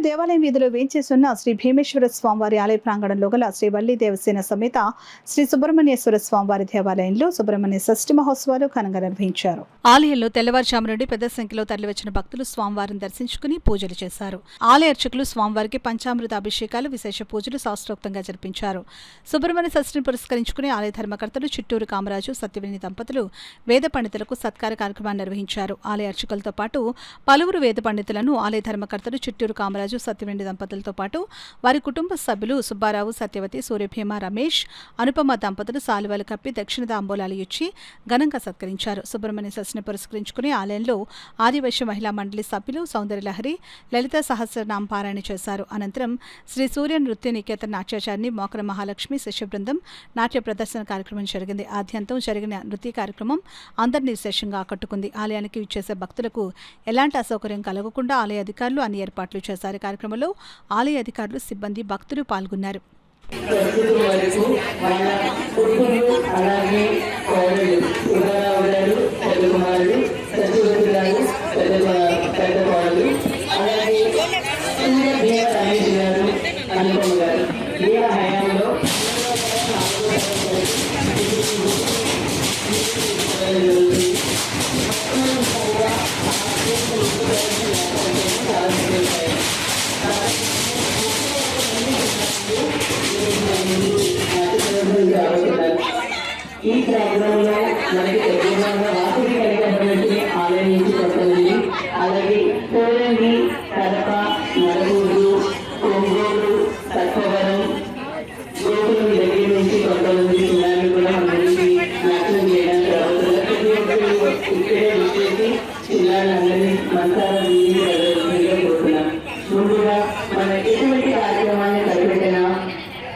దేవాలయం వీధిలో వేంచేస్తున్న శ్రీ భీమేశ్వర స్వామివారి ఆలయ ప్రాంగణంలో గల శ్రీ వల్లి దేవసేన సమేత శ్రీ సుబ్రహ్మణ్యేశ్వర స్వామివారి దేవాలయంలో సుబ్రహ్మణ్య షష్ఠి మహోత్సవాలు ఘనంగా నిర్వహించారు. ఆలయంలో తెల్లవారుజాము నుండి పెద్ద సంఖ్యలో తరలివచ్చిన భక్తులు స్వామివారిని దర్శించుకుని పూజలు చేశారు. ఆలయ అర్చకులు స్వామివారికి పంచామృత అభిషేకాలు, విశేష పూజలు శాస్త్రోక్తంగా జరిపించారు. సుబ్రహ్మణ్య షష్ఠిని పురస్కరించుకుని ఆలయ ధర్మకర్తలు చిట్టూరు కామరాజు, సత్యవేణి దంపతులు వేద పండితులకు సత్కార కార్యక్రమాన్ని నిర్వహించారు. ఆలయ అర్చకులతో పాటు పలువురు వేద పండితులను ఆలయ ధర్మకర్తలు చిట్టూరు కామరాజు, సత్యవేణి దంపతులతో పాటు వారి కుటుంబ సభ్యులు సుబ్బారావు, సత్యవతి, సూర్యభీమ, రమేష్, అనుపమ దంపతులు సాలువలు కప్పి దక్షిణ తాంబూలాలు ఇచ్చి ఘనంగా సత్కరించారు. సుబ్రహ్మణ్య షష్ఠిని పురస్కరించుకుని ఆలయంలో ఆదివైశ్య మహిళా మండలి సభ్యులు సౌందర్యలహరి, లలిత సహస్రనామ పారాయణ చేశారు. అనంతరం శ్రీ సూర్య నృత్య నికేతన్ నాట్యాచారిణి మోకర మహాలక్ష్మి శిష్య బృందం నాట్య ప్రదర్శన కార్యక్రమం జరిగింది. ఆద్యంతం జరిగిన నృత్య కార్యక్రమం అందరినీ విశేషంగా ఆకట్టుకుంది. ఆలయానికి విచ్చేసే భక్తులకు ఎలాంటి అసౌకర్యం కలగకుండా ఆలయ అధికారులు అన్ని ఏర్పాట్లు చేశారు. కార్యక్రమంలో ఆలయ అధికారులు, సిబ్బంది, భక్తులు పాల్గొన్నారు. ఈ ప్రోగ్రాంలో మనకి తెలంగాణ వాసవి కళికభవనానికి ఆలయం నుంచి వస్తుంది. అలాగే కోరంగి, కడప, మరగూరు, ఒంగోలు, సర్పవరం, గోకులం దగ్గర నుంచి కొంతమంది పిల్లలు కూడా మనకి నాట్యం చేయడానికి రాబోతున్నారు. ఇక్కడే వచ్చేసి పిల్లలందరినీ మంత్రాల ప్రదర్శనగా కోరుతున్నాం. ముందుగా మన